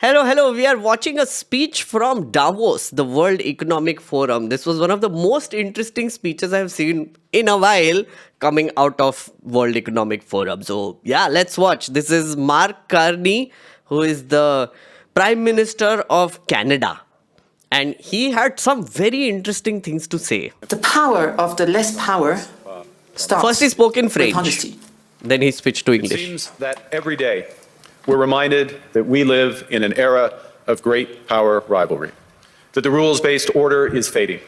Hello, hello. We are watching a speech from Davos, the World Economic Forum. This was one of the most interesting speeches I've seen in a while coming out of World Economic Forum. So, yeah, let's watch. This is Mark Carney, who is the Prime Minister of Canada. And he had some very interesting things to say. The power of the less power starts First, he spoke in with French, honesty. then he switched to It English. seems that every day we're reminded that we live in an era of great power rivalry, that the rules-based order is fading,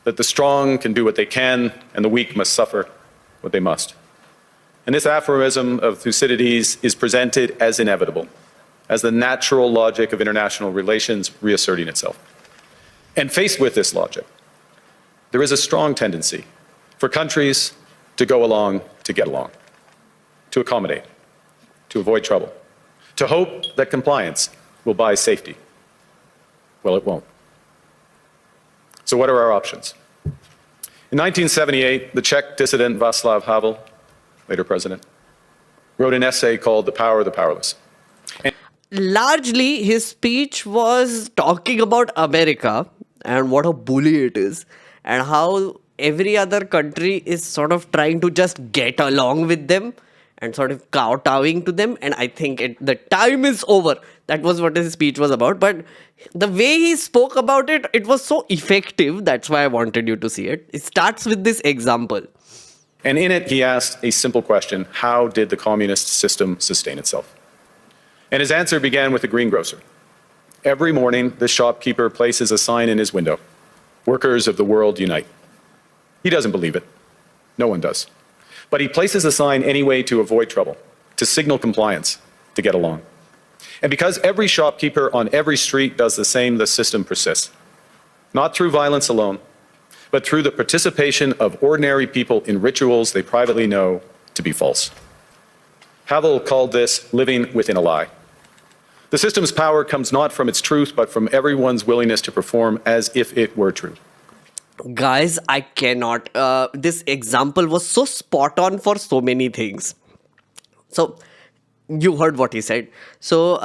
that the strong can do what they can and the weak must suffer what they must. And this aphorism of Thucydides is presented as inevitable, as the natural logic of international relations reasserting itself. And faced with this logic, there is a strong tendency for countries to go along to get along, to accommodate, to avoid trouble, to hope that compliance will buy safety. Well, it won't. So what are our options? In 1978, the Czech dissident Václav Havel, later president, wrote an essay called The Power of the Powerless. Largely, his speech was talking about America and what a bully it is, and how every other country is sort of trying to just get along with them and sort of kowtowing to them. And I think the time is over. That was what his speech was about. But the way he spoke about it, it was so effective. That's why I wanted you to see it. It starts with this example. And in it, he asked a simple question: how did the communist system sustain itself? And his answer began with a greengrocer. Every morning, the shopkeeper places a sign in his window: "Workers of the world unite." He doesn't believe it. No one does. But he places a sign anyway to avoid trouble, to signal compliance, to get along. And because every shopkeeper on every street does the same, the system persists. Not through violence alone, but through the participation of ordinary people in rituals they privately know to be false. Havel called this living within a lie. The system's power comes not from its truth, but from everyone's willingness to perform as if it were true. Guys, I cannot. This example was so spot on for so many things. So, you heard what he said. So,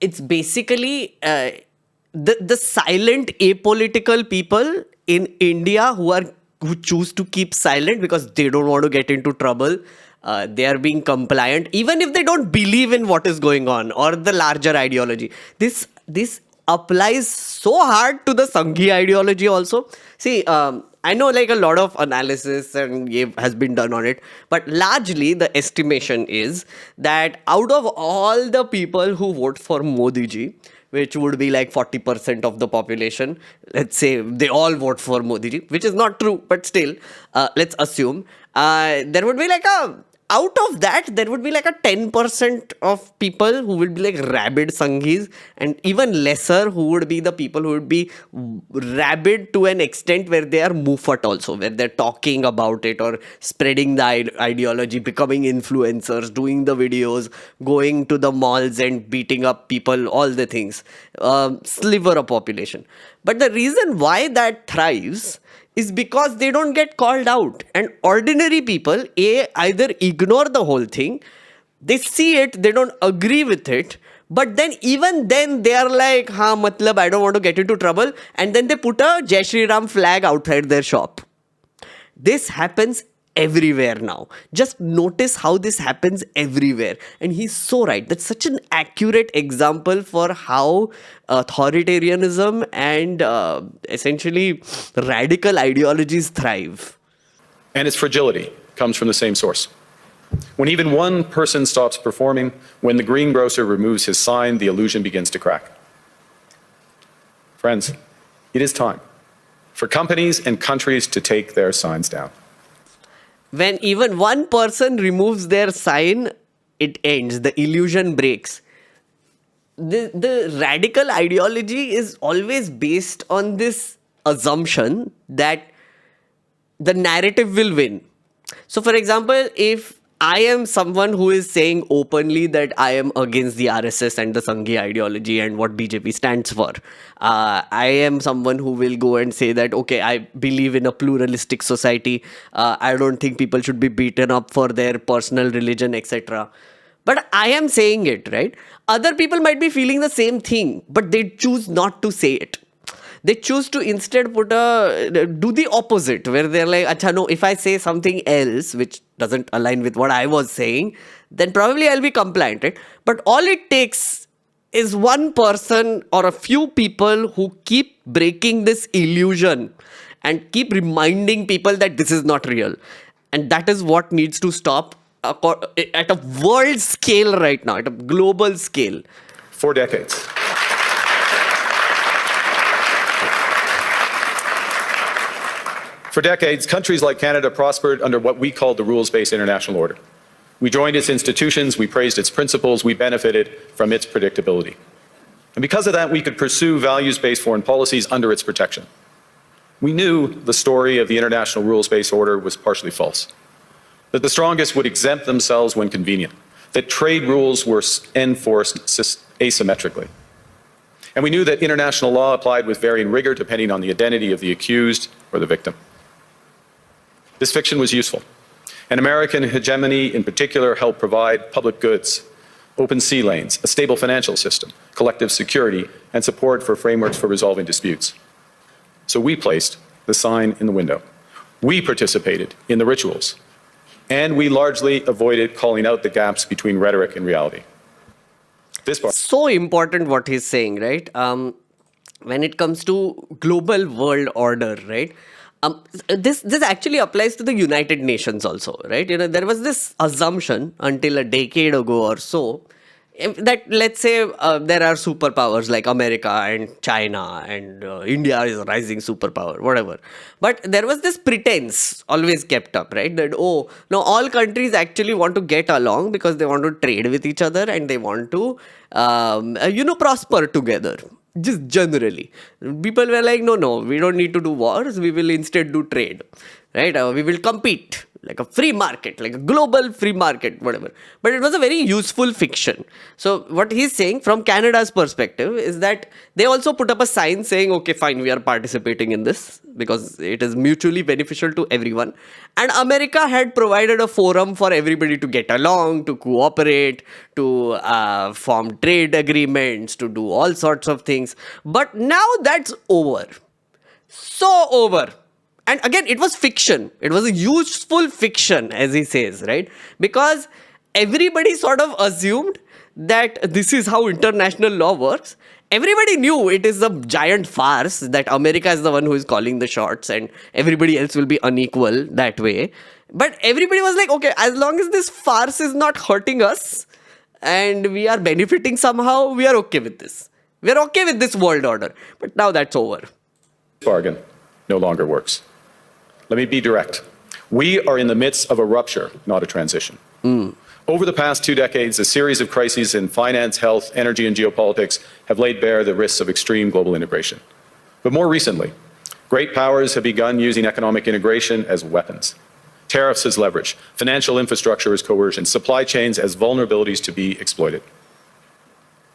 it's basically the silent apolitical people in India who choose to keep silent because they don't want to get into trouble. They are being compliant even if they don't believe in what is going on or the larger ideology. This applies so hard to the Sanghi ideology also. See, I know like a lot of analysis and has been done on it, but largely the estimation is that out of all the people who vote for Modi ji, which would be like 40% of the population, let's say they all vote for Modi ji, which is not true, but still, let's assume there would be like out of that, there would be like a 10% of people who will be like rabid Sanghis, and even lesser who would be the people who would be rabid to an extent where they are mufat also, where they're talking about it or spreading the ideology, becoming influencers, doing the videos, going to the malls and beating up people, all the things. Sliver of population. But the reason why that thrives is because they don't get called out, and ordinary people either ignore the whole thing, they see it, they don't agree with it, but then even then they are like, ha matlab, I don't want to get into trouble, and then they put a Jai Shri Ram flag outside their shop. This happens everywhere now. Just notice how this happens everywhere. And he's so right. That's such an accurate example for how authoritarianism and essentially radical ideologies thrive. And its fragility comes from the same source. When even one person stops performing, when the greengrocer removes his sign, the illusion begins to crack. Friends, it is time for companies and countries to take their signs down. When even one person removes their sign, it ends. The illusion breaks. The radical ideology is always based on this assumption that the narrative will win. So, for example, if I am someone who is saying openly that I am against the RSS and the Sanghi ideology and what BJP stands for. I am someone who will go and say that, okay, I believe in a pluralistic society. I don't think people should be beaten up for their personal religion, etc. But I am saying it, right? Other people might be feeling the same thing, but they choose not to say it. They choose to instead do the opposite, where they're like, Acha, no, if I say something else which doesn't align with what I was saying, then probably I'll be compliant, right? But all it takes is one person or a few people who keep breaking this illusion and keep reminding people that this is not real. And that is what needs to stop at a world scale right now, at a global scale. For decades. For decades, countries like Canada prospered under what we called the rules-based international order. We joined its institutions, we praised its principles, we benefited from its predictability. And because of that, we could pursue values-based foreign policies under its protection. We knew the story of the international rules-based order was partially false, that the strongest would exempt themselves when convenient, that trade rules were enforced asymmetrically. And we knew that international law applied with varying rigor depending on the identity of the accused or the victim. This fiction was useful. And American hegemony in particular helped provide public goods, open sea lanes, a stable financial system, collective security, and support for frameworks for resolving disputes. So we placed the sign in the window. We participated in the rituals. And we largely avoided calling out the gaps between rhetoric and reality. This part. So important what he's saying, right? When it comes to global world order, right? This actually applies to the United Nations also, right? There was this assumption until a decade ago or so that, let's say, there are superpowers like America and China and India is a rising superpower, whatever. But there was this pretense always kept up, right? That, oh, no, all countries actually want to get along because they want to trade with each other and they want to, prosper together. Just generally. People were like, no, we don't need to do wars. We will instead do trade, right? We will compete like a free market, like a global free market, whatever. But it was a very useful fiction. So what he's saying from Canada's perspective is that they also put up a sign saying, okay, fine, we are participating in this because it is mutually beneficial to everyone. And America had provided a forum for everybody to get along, to cooperate, to form trade agreements, to do all sorts of things. But now that's over. So over. And again, it was fiction. It was a useful fiction, as he says, right? Because everybody sort of assumed that this is how international law works. Everybody knew it is a giant farce, that America is the one who is calling the shots and everybody else will be unequal that way. But everybody was like, okay, as long as this farce is not hurting us and we are benefiting somehow, we are okay with this. We are okay with this world order. But now that's over. Bargain no longer works. Let me be direct. We are in the midst of a rupture, not a transition. Over the past 2 decades, a series of crises in finance, health, energy, and geopolitics have laid bare the risks of extreme global integration. But more recently, great powers have begun using economic integration as weapons. Tariffs as leverage, financial infrastructure as coercion, supply chains as vulnerabilities to be exploited.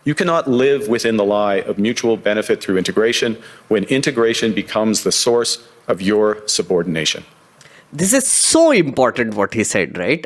You cannot live within the lie of mutual benefit through integration when integration becomes the source of your subordination. This is so important what he said, right?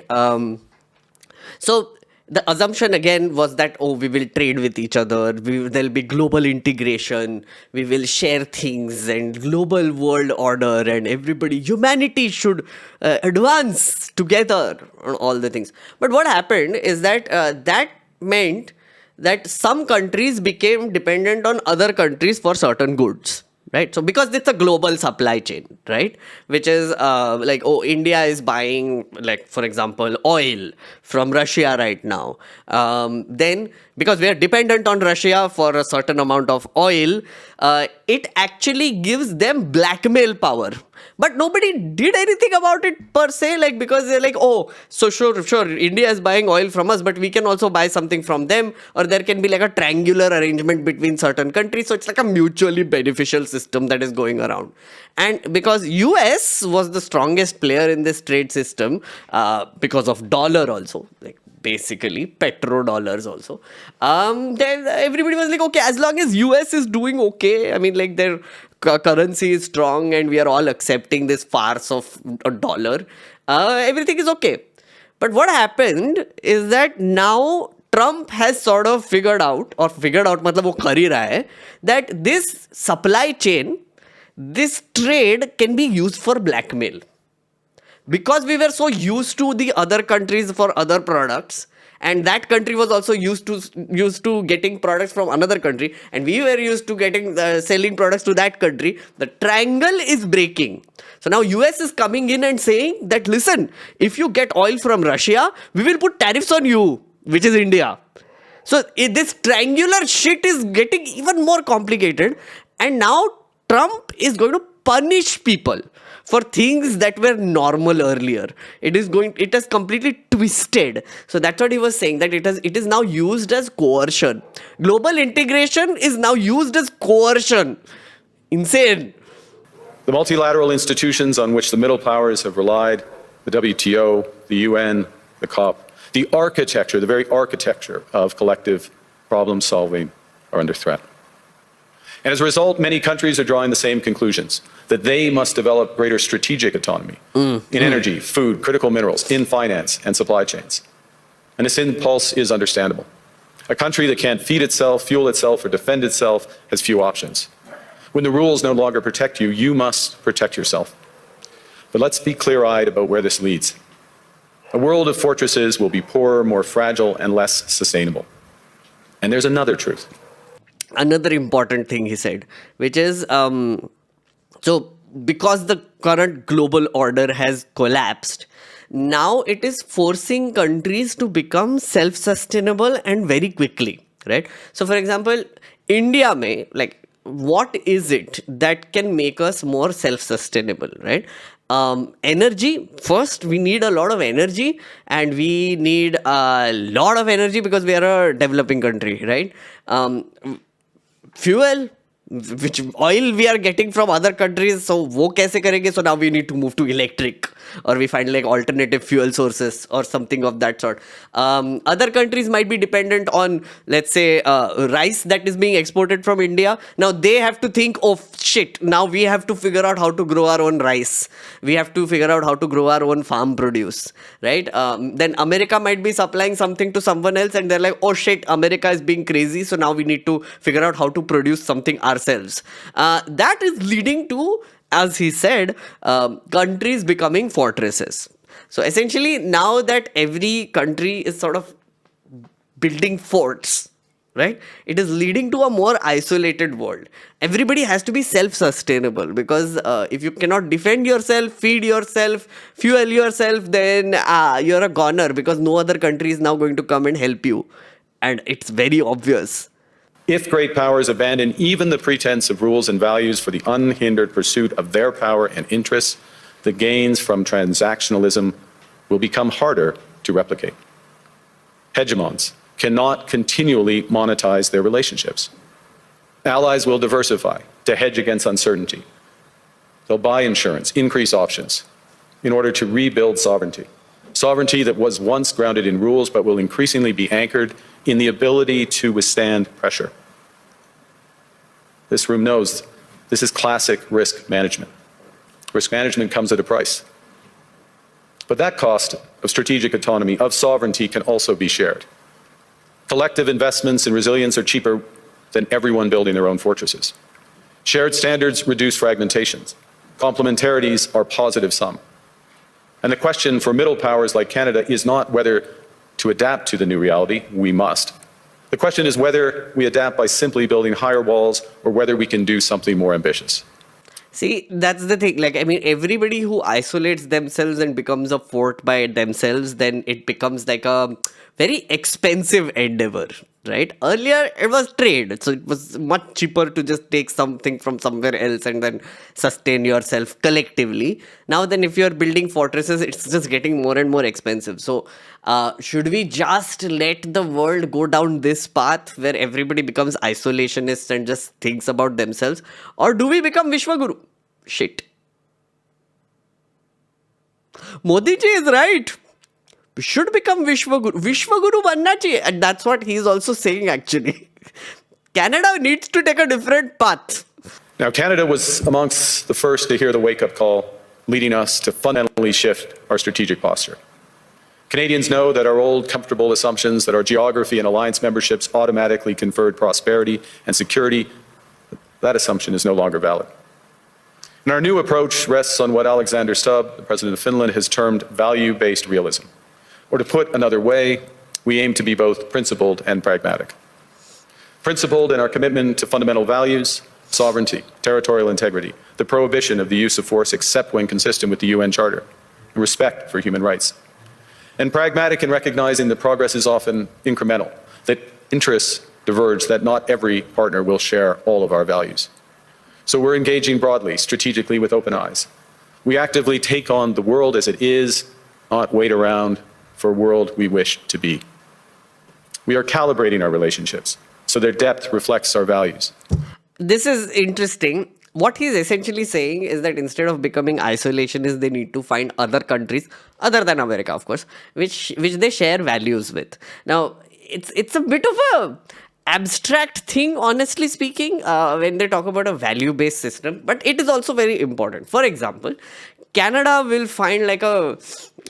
So the assumption again was that, oh, we will trade with each other, there'll be global integration, we will share things and global world order and humanity should advance together on all the things. But what happened is that that meant that some countries became dependent on other countries for certain goods. Right. So because it's a global supply chain, right, which is like, oh, India is buying, like, for example, oil from Russia right now. Then because we are dependent on Russia for a certain amount of oil, it actually gives them blackmail power. But nobody did anything about it per se, like, because they're like, oh, so sure, India is buying oil from us, but we can also buy something from them, or there can be like a triangular arrangement between certain countries. So it's like a mutually beneficial system that is going around. And because US was the strongest player in this trade system, because of dollar also, like basically petrodollars also, then everybody was like, okay, as long as US is doing okay, I mean, like, their currency is strong and we are all accepting this farce of a dollar, everything is okay. But what happened is that now Trump has sort of figured out मतलब वो कर ही रहा है, that this supply chain, this trade can be used for blackmail. Because we were so used to the other countries for other products, and that country was also used to getting products from another country, and we were used to getting selling products to that country, the triangle is breaking. So now US is coming in and saying that, listen, if you get oil from Russia, we will put tariffs on you, which is India. So this triangular shit is getting even more complicated, and now Trump is going to punish people for things that were normal earlier. It has completely twisted. So that's what he was saying, that it is now used as coercion. Global integration is now used as coercion. Insane. The multilateral institutions on which the middle powers have relied, the WTO, the UN, the COP, the very architecture of collective problem solving are under threat. And as a result, many countries are drawing the same conclusions, that they must develop greater strategic autonomy in energy, food, critical minerals, in finance and supply chains. And this impulse is understandable. A country that can't feed itself, fuel itself, or defend itself has few options. When the rules no longer protect you, you must protect yourself. But let's be clear-eyed about where this leads. A world of fortresses will be poorer, more fragile, and less sustainable. And there's another truth. Another important thing he said, which is, so because the current global order has collapsed, now it is forcing countries to become self-sustainable and very quickly, right? So for example, India may, like, what is it that can make us more self-sustainable, right? Energy, first we need a lot of energy, and we need a lot of energy because we are a developing country, right? Fuel, which oil we are getting from other countries, so wo kaise karenge? So now we need to move to electric, or we find like alternative fuel sources or something of that sort. Other countries might be dependent on, let's say, rice that is being exported from India. Now they have to think, oh shit, now we have to figure out how to grow our own rice. We have to figure out how to grow our own farm produce, right? Then America might be supplying something to someone else, and they're like, oh shit, America is being crazy, so now we need to figure out how to produce something ourselves. That is leading to, as he said, countries becoming fortresses. So essentially, now that every country is sort of building forts, right? It is leading to a more isolated world. Everybody has to be self-sustainable, because if you cannot defend yourself, feed yourself, fuel yourself, then you're a goner, because no other country is now going to come and help you. And it's very obvious. If great powers abandon even the pretense of rules and values for the unhindered pursuit of their power and interests, the gains from transactionalism will become harder to replicate. Hegemons cannot continually monetize their relationships. Allies will diversify to hedge against uncertainty. They'll buy insurance, increase options, in order to rebuild sovereignty. Sovereignty that was once grounded in rules but will increasingly be anchored in the ability to withstand pressure. This room knows this is classic risk management. Risk management comes at a price. But that cost of strategic autonomy, of sovereignty, can also be shared. Collective investments in resilience are cheaper than everyone building their own fortresses. Shared standards reduce fragmentations. Complementarities are positive sum. And the question for middle powers like Canada is not whether to adapt to the new reality. We must. The question is whether we adapt by simply building higher walls, or whether we can do something more ambitious. See, that's the thing. Like, I mean, everybody who isolates themselves and becomes a fort by themselves, then it becomes like a very expensive endeavor, right? Earlier, it was trade. So it was much cheaper to just take something from somewhere else and then sustain yourself collectively. Now then, if you're building fortresses, it's just getting more and more expensive. So should we just let the world go down this path where everybody becomes isolationist and just thinks about themselves? Or do we become Vishwaguru? Shit. Modi ji is right. We should become Vishwaguru. Vishwaguru banna chahiye. And that's what he's also saying, actually. Canada needs to take a different path. Now, Canada was amongst the first to hear the wake-up call, leading us to fundamentally shift our strategic posture. Canadians know that our old comfortable assumptions that our geography and alliance memberships automatically conferred prosperity and security, that assumption is no longer valid. And our new approach rests on what Alexander Stubb, the President of Finland, has termed value-based realism. Or to put another way, we aim to be both principled and pragmatic. Principled in our commitment to fundamental values, sovereignty, territorial integrity, the prohibition of the use of force except when consistent with the UN Charter, and respect for human rights. And pragmatic in recognizing that progress is often incremental, that interests diverge, that not every partner will share all of our values. So we're engaging broadly, strategically, with open eyes. We actively take on the world as it is, not wait around for a world we wish to be. We are calibrating our relationships so their depth reflects our values. This is interesting. What he's essentially saying is that instead of becoming isolationists, they need to find other countries, other than America, of course, which they share values with. Now, it's a bit of a abstract thing, honestly speaking, when they talk about a value-based system, but it is also very important. For example, Canada will find like a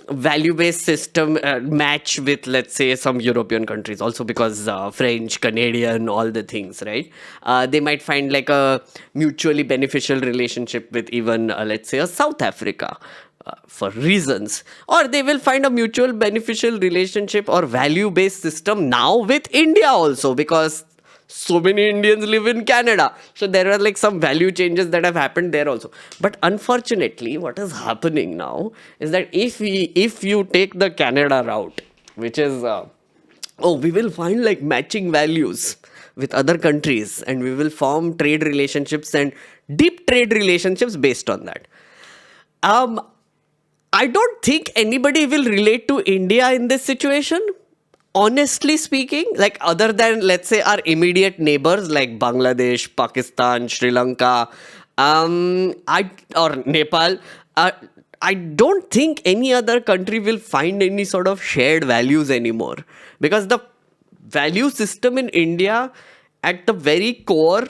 value-based system match with, let's say, some European countries, also because French, Canadian, all the things, right? They might find like a mutually beneficial relationship with even, let's say, a South Africa. For reasons, or they will find a mutual beneficial relationship or value-based system now with India also, because so many Indians live in Canada. So there are like some value changes that have happened there also. But unfortunately, what is happening now is that if you take the Canada route, which is, we will find like matching values with other countries and we will form trade relationships and deep trade relationships based on that. I don't think anybody will relate to India in this situation, honestly speaking, like other than, let's say, our immediate neighbors like Bangladesh, Pakistan, Sri Lanka, or Nepal. I don't think any other country will find any sort of shared values anymore, because the value system in India at the very core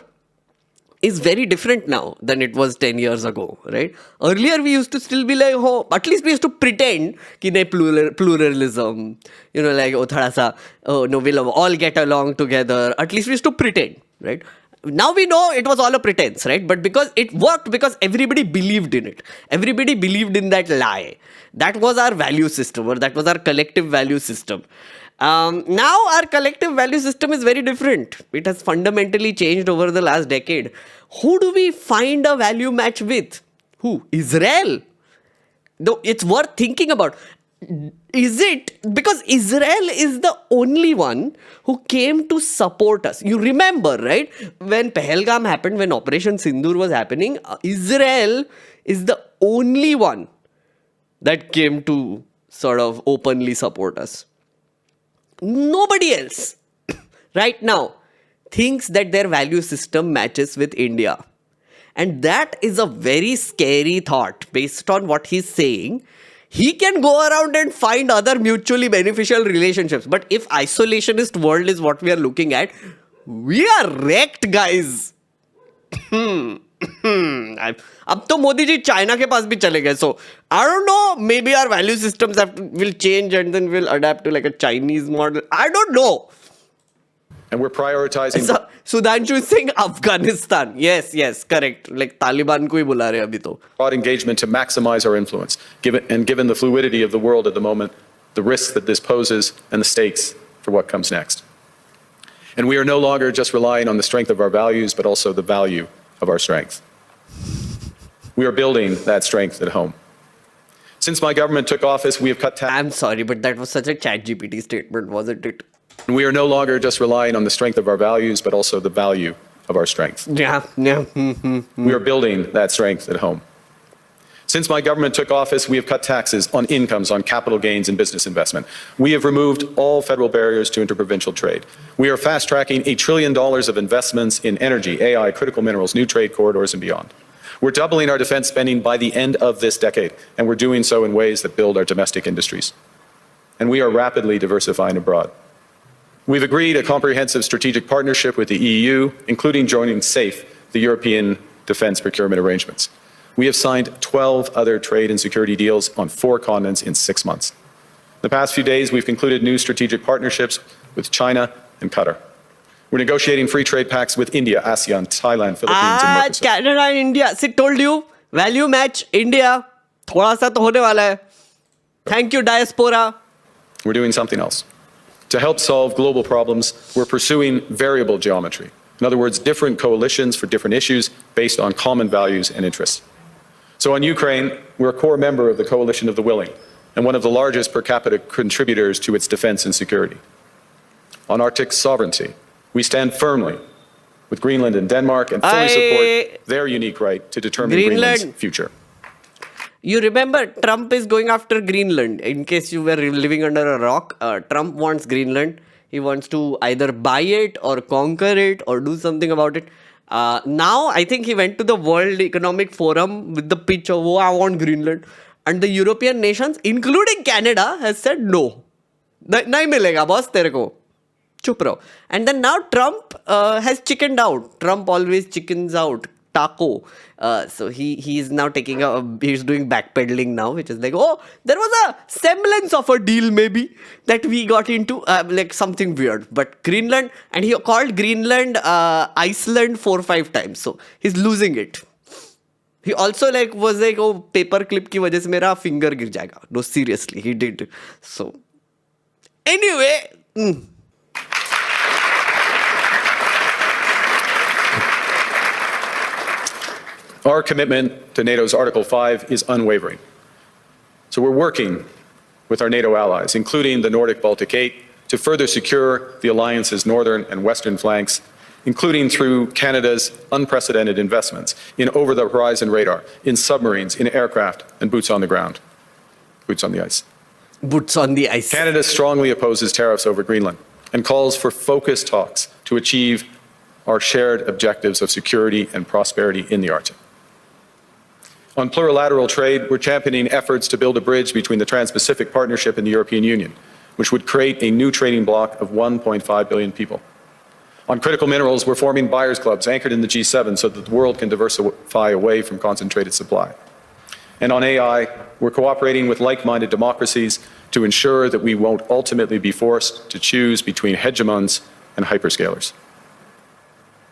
is very different now than it was 10 years ago, right? Earlier, we used to still be like, oh, at least we used to pretend that pluralism, like, we'll all get along together. At least we used to pretend, right? Now we know it was all a pretense, right? But because it worked, because everybody believed in it. Everybody believed in that lie. That was our value system, or that was our collective value system. Now our collective value system is very different. It has fundamentally changed over the last decade. Who do we find a value match with? Who? Israel. Though it's worth thinking about. Is it because Israel is the only one who came to support us? You remember, right? When Pahalgam happened, when Operation Sindoor was happening, Israel is the only one that came to sort of openly support us. Nobody else right now thinks that their value system matches with India. And that is a very scary thought. Based on what he's saying, he can go around and find other mutually beneficial relationships. But if isolationist world is what we are looking at, we are wrecked, guys. अब तो Modi ji China के पास भी चले गए. So I don't know, maybe our value systems will change and then we'll adapt to like a Chinese model. I don't know. And we're prioritizing. So, Sudhanshu is saying Afghanistan. Yes, correct. Like Taliban को ही बुला रहे अभी तो. Broad engagement to maximize our influence, given the fluidity of the world at the moment, the risks that this poses, and the stakes for what comes next. And we are no longer just relying on the strength of our values, but also the value of our strength. We are building that strength at home. Since my government took office, we have cut taxes. I'm sorry, but that was such a ChatGPT statement, wasn't it? And we are no longer just relying on the strength of our values, but also the value of our strength. Yeah. We are building that strength at home. Since my government took office, we have cut taxes on incomes, on capital gains and business investment. We have removed all federal barriers to interprovincial trade. We are fast-tracking $1 trillion of investments in energy, AI, critical minerals, new trade corridors, and beyond. We're doubling our defense spending by the end of this decade, and we're doing so in ways that build our domestic industries. And we are rapidly diversifying abroad. We've agreed a comprehensive strategic partnership with the EU, including joining SAFE, the European Defense Procurement Arrangements. We have signed 12 other trade and security deals on 4 continents in 6 months. The past few days, we've concluded new strategic partnerships with China and Qatar. We're negotiating free trade pacts with India, ASEAN, Thailand, Philippines, and Mercosur. Canada and India. See, told you. Value match, India. थोड़ा सा तो होने वाला है. Thank you, diaspora. We're doing something else. To help solve global problems, we're pursuing variable geometry. In other words, different coalitions for different issues based on common values and interests. So on Ukraine, we're a core member of the Coalition of the Willing and one of the largest per capita contributors to its defense and security. On Arctic sovereignty, we stand firmly with Greenland and Denmark and fully support their unique right to determine Greenland's future. You remember Trump is going after Greenland. In case you were living under a rock, Trump wants Greenland. He wants to either buy it or conquer it or do something about it. Now, I think he went to the World Economic Forum with the pitch of, oh, I want Greenland. And the European nations, including Canada, has said no. Nahi milega, boss, tere ko. Chup raho. And then now Trump has chickened out. Trump always chickens out. Taco. So he's now he's doing backpedaling now, which is like, oh, there was a semblance of a deal maybe that we got into, like something weird. But Greenland, and he called Greenland Iceland 4-5 times. So he's losing it. He also was like, oh, paper clip ki wajah se mera finger gir jayega. No, seriously, he did. So anyway. Our commitment to NATO's Article 5 is unwavering. So we're working with our NATO allies, including the Nordic-Baltic 8, to further secure the alliance's northern and western flanks, including through Canada's unprecedented investments in over-the-horizon radar, in submarines, in aircraft, and boots on the ground. Boots on the ice. Boots on the ice. Canada strongly opposes tariffs over Greenland and calls for focused talks to achieve our shared objectives of security and prosperity in the Arctic. On plurilateral trade, we're championing efforts to build a bridge between the Trans-Pacific Partnership and the European Union, which would create a new trading bloc of 1.5 billion people. On critical minerals, we're forming buyers' clubs anchored in the G7 so that the world can diversify away from concentrated supply. And on AI, we're cooperating with like-minded democracies to ensure that we won't ultimately be forced to choose between hegemons and hyperscalers.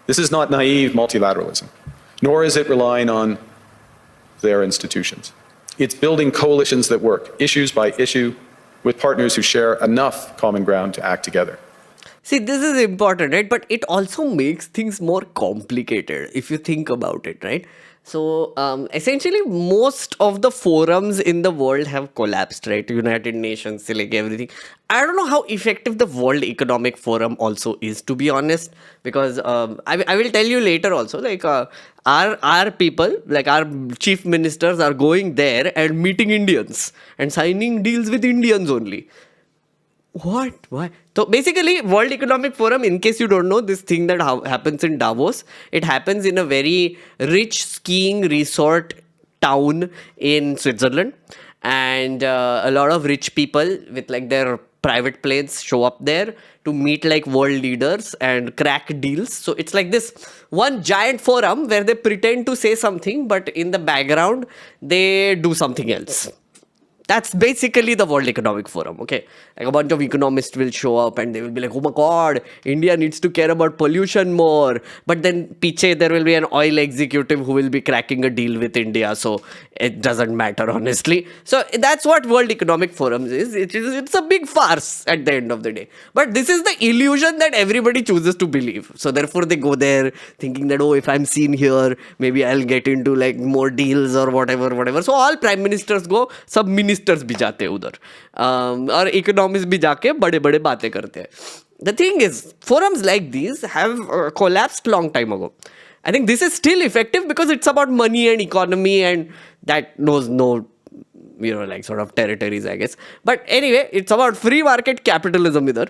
This is not naive multilateralism, nor is it relying on their institutions. It's building coalitions that work, issues by issue, with partners who share enough common ground to act together. See, this is important, right? But it also makes things more complicated if you think about it, right? So essentially, most of the forums in the world have collapsed, right? United Nations, like everything. I don't know how effective the World Economic Forum also is, to be honest, because I will tell you later also, like our people, like our chief ministers are going there and meeting Indians and signing deals with Indians only. What? Why? So basically, World Economic Forum, in case you don't know, this thing that happens in Davos, it happens in a very rich skiing resort town in Switzerland. And a lot of rich people with like their private planes show up there to meet like world leaders and crack deals. So it's like this one giant forum where they pretend to say something, but in the background, they do something else. That's basically the World Economic Forum, okay? Like a bunch of economists will show up and they will be like, oh my God, India needs to care about pollution more. But then piche, there will be an oil executive who will be cracking a deal with India. So it doesn't matter, honestly. So that's what World Economic Forum is. It's a big farce at the end of the day. But this is the illusion that everybody chooses to believe. So therefore they go there thinking that, oh, if I'm seen here, maybe I'll get into like more deals or whatever. So all prime ministers go, sub ministers भी जाते हैं उधर और economist भी जाके बड़े-बड़े बातें करते हैं. The thing is, forums like these have collapsed long time ago. I think this is still effective because it's about money and economy and that knows no, like sort of territories, I guess. But anyway, it's about free market capitalism either.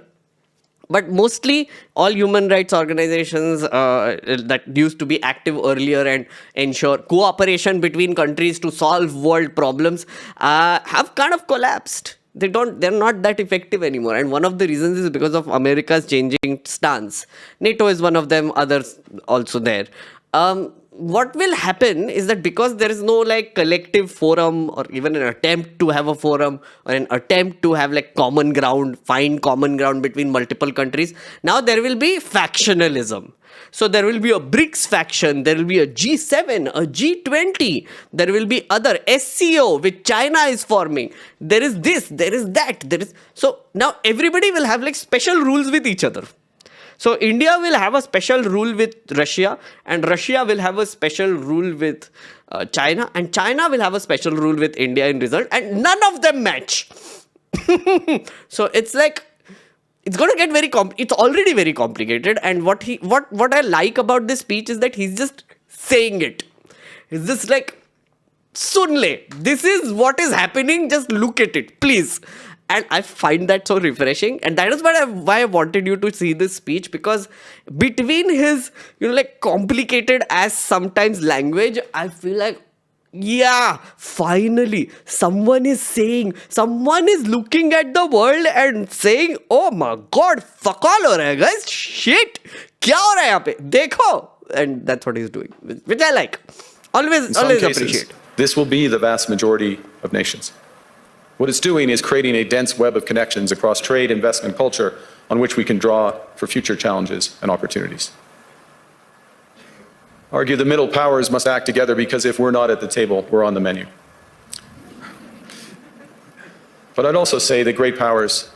But mostly all human rights organizations that used to be active earlier and ensure cooperation between countries to solve world problems have kind of collapsed. They're not that effective anymore. And one of the reasons is because of America's changing stance. NATO is one of them, others also there. what will happen is that because there is no like collective forum or even an attempt to have a forum or an attempt to have like common ground, find common ground between multiple countries, now there will be factionalism. So there will be a BRICS faction, there will be a G7, a G20, there will be other SCO which China is forming. There is this, there is that, there is. So now everybody will have like special rules with each other. So India will have a special rule with Russia, and Russia will have a special rule with China, and China will have a special rule with India in result, and none of them match. So it's like, it's going to get it's already very complicated. And what I like about this speech is that he's just saying it. He's just like, Sun le, this is what is happening, just look at it, please. And I find that so refreshing. And that is why I wanted you to see this speech, because between his, like complicated as sometimes language, I feel like, yeah, finally, someone is looking at the world and saying, oh my God, fuck all ho raha hai guys, shit, kya ho raha hai yahan pe, dekho. And that's what he's doing, which I like. Always appreciate. This will be the vast majority of nations. What it's doing is creating a dense web of connections across trade, investment, culture, on which we can draw for future challenges and opportunities. Argue the middle powers must act together, because if we're not at the table, we're on the menu. But I'd also say that great powers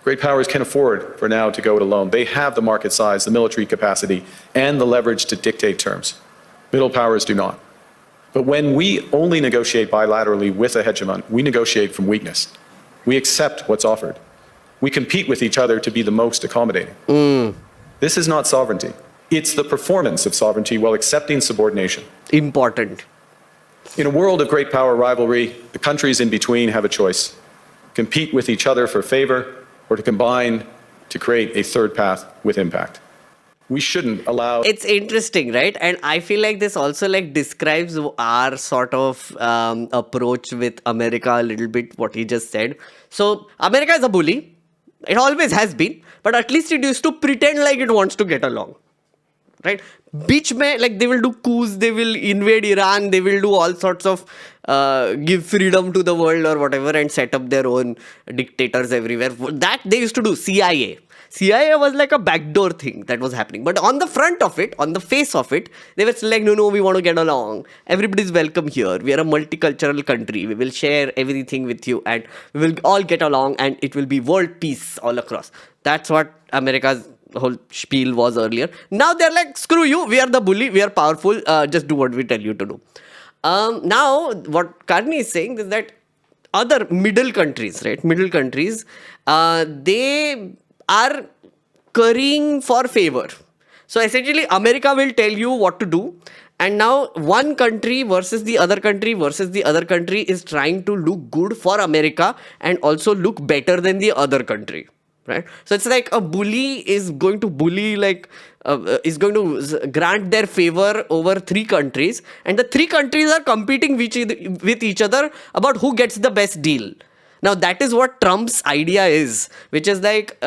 can afford for now to go it alone. They have the market size, the military capacity, and the leverage to dictate terms. Middle powers do not. But when we only negotiate bilaterally with a hegemon, we negotiate from weakness. We accept what's offered. We compete with each other to be the most accommodating. This is not sovereignty. It's the performance of sovereignty while accepting subordination. Important. In a world of great power rivalry, the countries in between have a choice: compete with each other for favor, or to combine to create a third path with impact. We shouldn't allow... It's interesting, right? And I feel like this also like describes our sort of approach with America a little bit, what he just said. So America is a bully. It always has been. But at least it used to pretend like it wants to get along. Right? Beach mein, like they will do coups, they will invade Iran, they will do all sorts of give freedom to the world or whatever and set up their own dictators everywhere. That they used to do. CIA was like a backdoor thing that was happening. But on the front of it, on the face of it, they were still like, no, we want to get along. Everybody's welcome here. We are a multicultural country. We will share everything with you and we will all get along and it will be world peace all across. That's what America's whole spiel was earlier. Now they're like, screw you. We are the bully. We are powerful. Just do what we tell you to do. Now, what Carney is saying is that other middle countries, right? Middle countries, they are currying for favor. So essentially, America will tell you what to do. And now one country versus the other country is trying to look good for America and also look better than the other country. Right? So it's like a bully is going to bully, like, is going to grant their favor over three countries. And the three countries are competing with each other about who gets the best deal. Now, that is what Trump's idea is, which is like,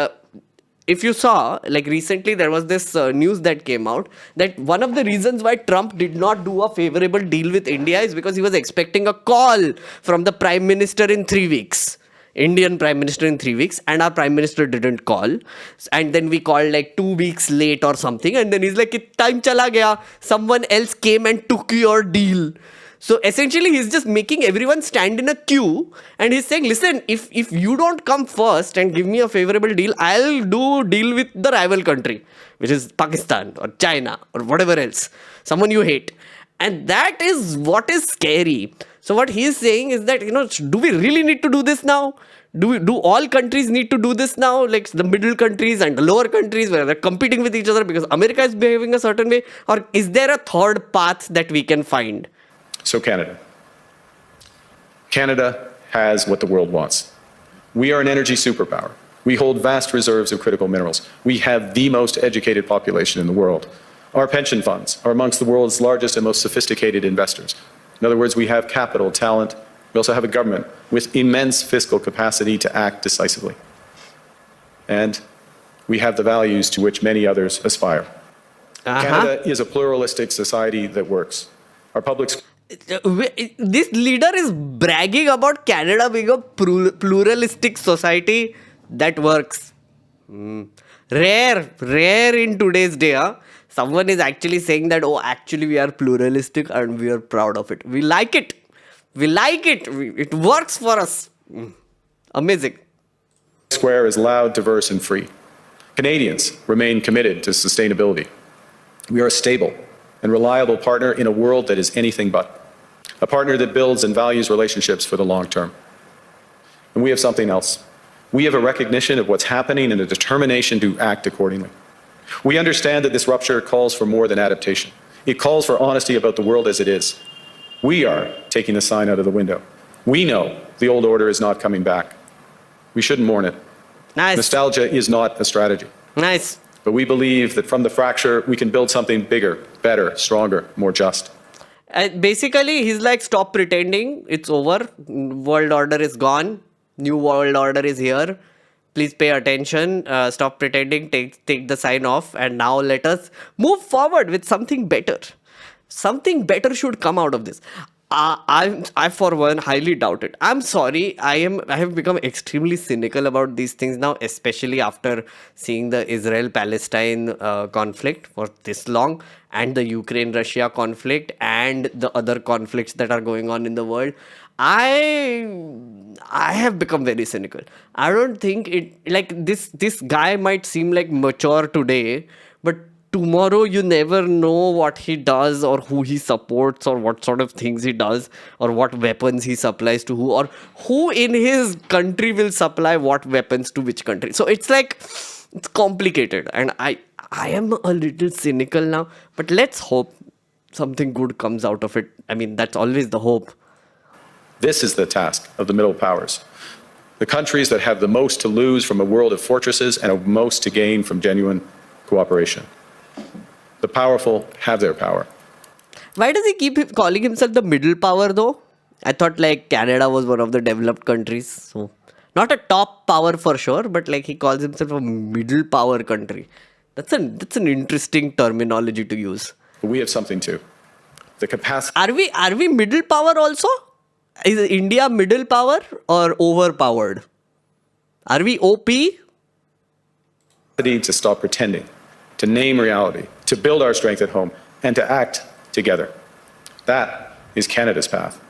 if you saw, like recently there was this news that came out that one of the reasons why Trump did not do a favorable deal with India is because he was expecting a call from the Prime Minister in 3 weeks. Indian Prime Minister in 3 weeks, and our Prime Minister didn't call. And then we called like 2 weeks late or something. And then he's like, time chala gaya. Someone else came and took your deal. So essentially, he's just making everyone stand in a queue. And he's saying, listen, if you don't come first and give me a favorable deal, I'll do deal with the rival country, which is Pakistan or China or whatever else. Someone you hate. And that is what is scary. So what he is saying is that, do we really need to do this now? Do all countries need to do this now? Like the middle countries and the lower countries where they're competing with each other because America is behaving a certain way? Or is there a third path that we can find? So Canada. Canada has what the world wants. We are an energy superpower. We hold vast reserves of critical minerals. We have the most educated population in the world. Our pension funds are amongst the world's largest and most sophisticated investors. In other words, we have capital, talent. We also have a government with immense fiscal capacity to act decisively. And we have the values to which many others aspire. Canada is a pluralistic society that works. Our public This leader is bragging about Canada being a pluralistic society that works. Rare in today's day. Huh? Someone is actually saying that, oh, actually, we are pluralistic and we are proud of it. We like it. It works for us. Amazing. square is loud, diverse, and free. Canadians remain committed to sustainability. We are a stable and reliable partner in a world that is anything but. A partner that builds and values relationships for the long term. And we have something else. We have a recognition of what's happening and a determination to act accordingly. We understand that this rupture calls for more than adaptation. It calls for honesty about the world as it is. We are taking the sign out of the window. We know the old order is not coming back. We shouldn't mourn it. Nice. Nostalgia is not a strategy. Nice. But we believe that from the fracture, we can build something bigger, better, stronger, more just. Basically, he's like, stop pretending. It's over. World order is gone. New world order is here. Please pay attention. Stop pretending. Take the sign off. And now let us move forward with something better. Something better should come out of this. I for one highly doubt it. I'm sorry. I have become extremely cynical about these things now, especially after seeing the Israel-Palestine conflict for this long, and the Ukraine-Russia conflict, and the other conflicts that are going on in the world. I have become very cynical. I don't think it, like, this guy might seem like mature today, but tomorrow you never know what he does or who he supports or what sort of things he does or what weapons he supplies to who, or who in his country will supply what weapons to which country. So it's like, it's complicated, and I am a little cynical now, but let's hope something good comes out of it. I mean, that's always the hope. This is the task of the middle powers. The countries that have the most to lose from a world of fortresses and the most to gain from genuine cooperation. The powerful have their power. Why does he keep calling himself the middle power though? I thought like Canada was one of the developed countries. So not a top power for sure, but like he calls himself a middle power country. That's an interesting terminology to use. We have something too. The capacity Are we middle power also? Is India middle power or overpowered? Are we OP? to stop pretending, to name reality, to build our strength at home, and to act together. That is Canada's path.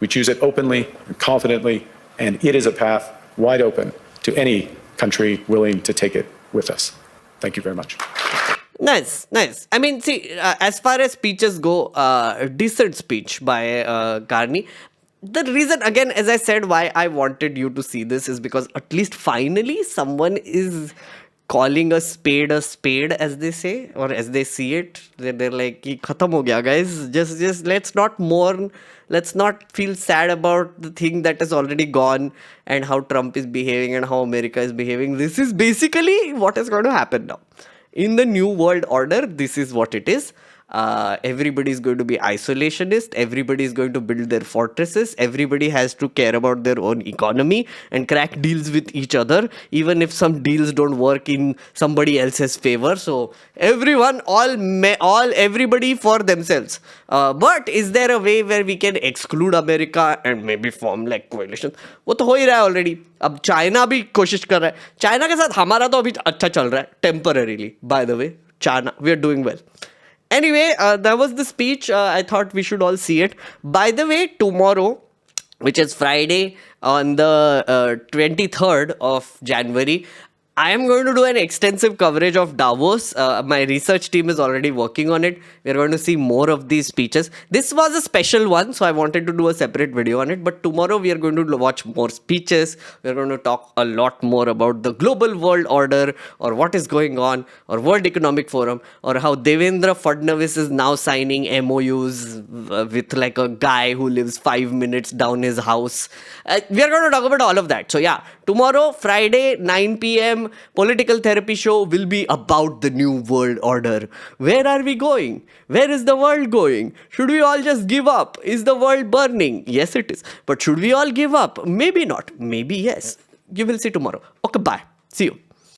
We choose it openly and confidently, and it is a path wide open to any country willing to take it with us. Thank you very much. Nice. I mean, see, as far as speeches go, decent speech by Carney. The reason, again, as I said, why I wanted you to see this is because at least finally someone is calling a spade, as they say, or as they see it. They're like, "Ki khatam ho gaya, guys. Just let's not mourn. Let's not feel sad about the thing that is already gone and how Trump is behaving and how America is behaving. This is basically what is going to happen now. In the new world order, this is what it is. Everybody is going to be isolationist. Everybody is going to build their fortresses. Everybody has to care about their own economy and crack deals with each other, even if some deals don't work in somebody else's favor. So everyone, everybody for themselves. But is there a way where we can exclude America and maybe form like coalition? वो तो हो ही रहा है already. अब China भी कोशिश कर रहा है. चाइना के साथ हमारा तो अभी अच्छा चल रहा है temporarily. By the way, China, we are doing well. Anyway, that was the speech. I thought we should all see it. By the way, tomorrow, which is Friday on the 23rd of January, I am going to do an extensive coverage of Davos. My research team is already working on it. We are going to see more of these speeches. This was a special one, so I wanted to do a separate video on it. But tomorrow we are going to watch more speeches. We are going to talk a lot more about the global world order, or what is going on, or World Economic Forum, or how Devendra Fadnavis is now signing MOUs with like a guy who lives 5 minutes down his house. We are going to talk about all of that. So yeah, tomorrow, Friday, 9 p.m, Political Therapy Show will be about the new world order. Where are we going? Where is the world going? Should we all just give up? Is the world burning? Yes, it is. But should we all give up? Maybe not. Maybe yes. You will see tomorrow. Okay, bye. See you.